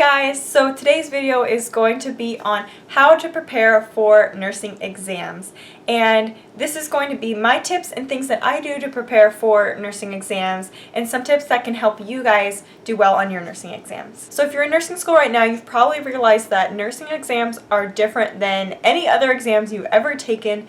guys, so today's video is going to be on how to prepare for nursing exams, and this is going to be my tips and things that I do to prepare for nursing exams and some tips that can help you guys do well on your nursing exams. So if you're in nursing school right now, you've probably realized that nursing exams are different than any other exams you've ever taken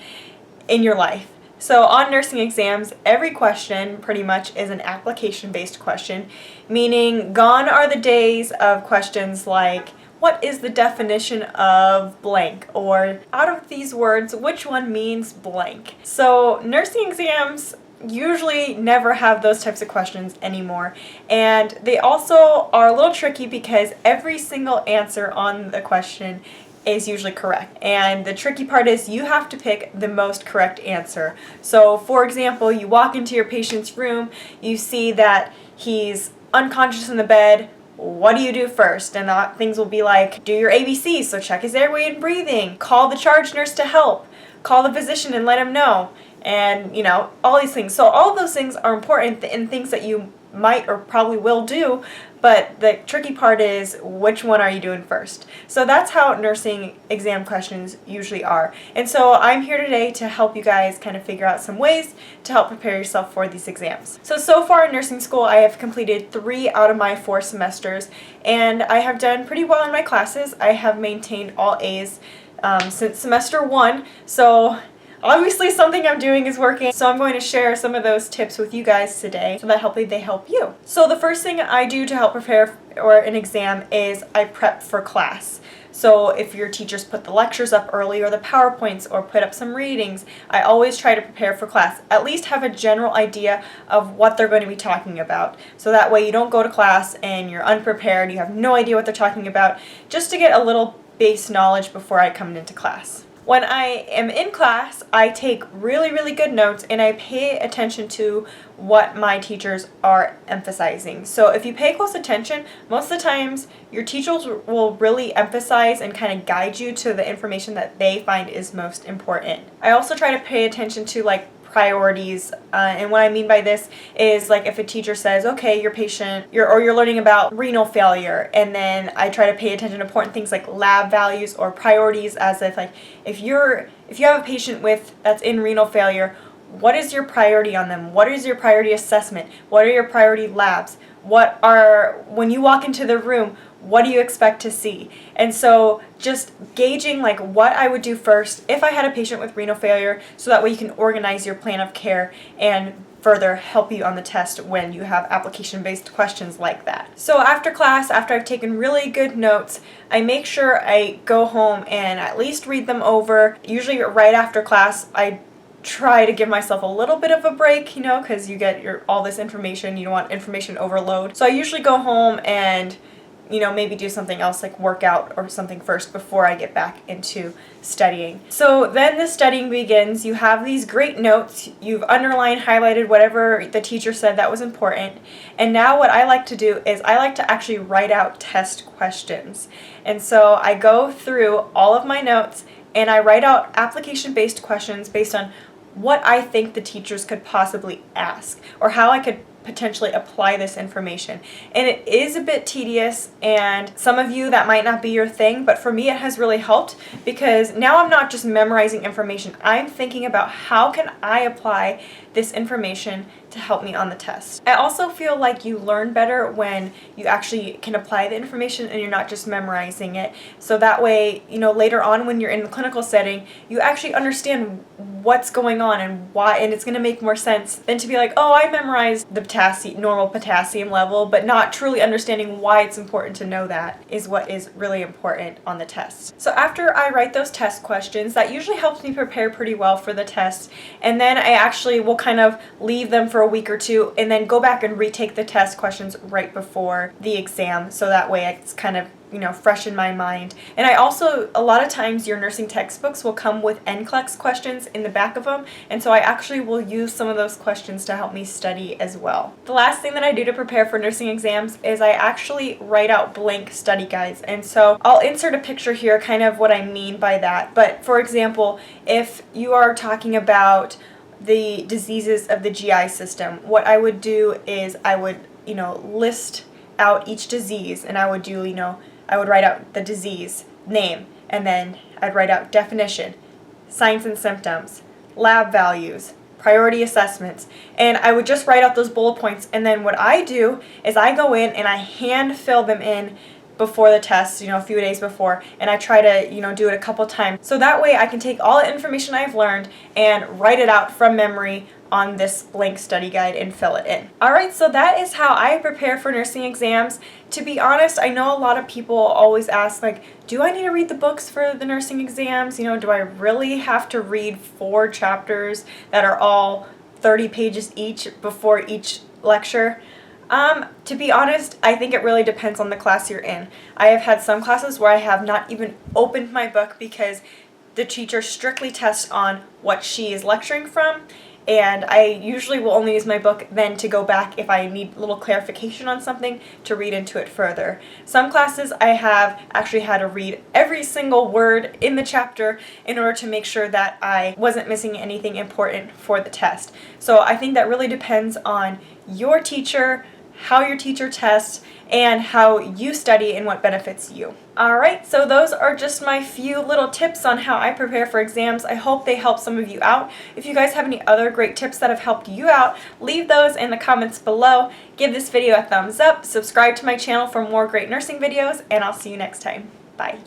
in your life. So on nursing exams, every question pretty much is an application-based question, meaning gone are the days of questions like, what is the definition of blank? Or out of these words, which one means blank? So nursing exams usually never have those types of questions anymore, and they also are a little tricky because every single answer on the question is usually correct. And the tricky part is you have to pick the most correct answer. So for example, you walk into your patient's room, you see that he's unconscious in the bed. What do you do first? And things will be like, do your ABCs, so check his airway and breathing, call the charge nurse to help, call the physician and let him know, and all these things. So all of those things are important and things that you might or probably will do, but the tricky part is which one are you doing first. So that's how nursing exam questions usually are. And so I'm here today to help you guys kind of figure out some ways to help prepare yourself for these exams. So far in nursing school, I have completed 3 out of my 4 semesters, and I have done pretty well in my classes. I have maintained all A's since semester 1, so obviously something I'm doing is working, so I'm going to share some of those tips with you guys today so that hopefully they help you. So the first thing I do to help prepare for an exam is I prep for class. So if your teachers put the lectures up early or the PowerPoints or put up some readings, I always try to prepare for class. At least have a general idea of what they're going to be talking about. So that way you don't go to class and you're unprepared, you have no idea what they're talking about, just to get a little base knowledge before I come into class. When I am in class, I take really good notes and I pay attention to what my teachers are emphasizing. So if you pay close attention, most of the times your teachers will really emphasize and kind of guide you to the information that they find is most important. I also try to pay attention to priorities, and what I mean by this is if a teacher says, okay, your patient, you're learning about renal failure, and then I try to pay attention to important things like lab values or priorities, as if you have a patient that's in renal failure, what is your priority on them? What is your priority assessment? What are your priority labs? When you walk into the room, what do you expect to see? And so just gauging what I would do first if I had a patient with renal failure, so that way you can organize your plan of care and further help you on the test when you have application-based questions like that. So after class, after I've taken really good notes, I make sure I go home and at least read them over. Usually right after class, I try to give myself a little bit of a break, because you get all this information, you don't want information overload. So I usually go home and maybe do something else like workout or something first before I get back into studying. So then the studying begins. You have these great notes. You've underlined, highlighted whatever the teacher said that was important. And now what I like to do is I like to actually write out test questions. And so I go through all of my notes and I write out application-based questions based on what I think the teachers could possibly ask or how I could potentially apply this information. And it is a bit tedious, and some of you that might not be your thing, but for me it has really helped because now I'm not just memorizing information. I'm thinking about how can I apply this information to help me on the test. I also feel like you learn better when you actually can apply the information and you're not just memorizing it. So that way, later on when you're in the clinical setting, you actually understand what's going on and why, and it's going to make more sense than to be like, oh, I memorized the normal potassium level, but not truly understanding why it's important to know that is what is really important on the test. So after I write those test questions, that usually helps me prepare pretty well for the test, and then I actually will kind of leave them for a week or two and then go back and retake the test questions right before the exam, so that way it's kind of fresh in my mind. And I also, a lot of times your nursing textbooks will come with NCLEX questions in the back of them, and so I actually will use some of those questions to help me study as well. The last thing that I do to prepare for nursing exams is I actually write out blank study guides, and so I'll insert a picture here, kind of what I mean by that. But for example, if you are talking about the diseases of the GI system, what I would do is I would list out each disease, and I would do I would write out the disease, name, and then I'd write out definition, signs and symptoms, lab values, priority assessments, and I would just write out those bullet points. And then what I do is I go in and I hand fill them in before the test, a few days before, and I try to, do it a couple times. So that way I can take all the information I've learned and write it out from memory on this blank study guide and fill it in. Alright, so that is how I prepare for nursing exams. To be honest, I know a lot of people always ask, like, do I need to read the books for the nursing exams? Do I really have to read 4 chapters that are all 30 pages each before each lecture? To be honest, I think it really depends on the class you're in. I have had some classes where I have not even opened my book because the teacher strictly tests on what she is lecturing from, and I usually will only use my book then to go back if I need a little clarification on something to read into it further. Some classes I have actually had to read every single word in the chapter in order to make sure that I wasn't missing anything important for the test. So I think that really depends on your teacher, how your teacher tests, and how you study and what benefits you. Alright, so those are just my few little tips on how I prepare for exams. I hope they help some of you out. If you guys have any other great tips that have helped you out, leave those in the comments below. Give this video a thumbs up, subscribe to my channel for more great nursing videos, and I'll see you next time. Bye.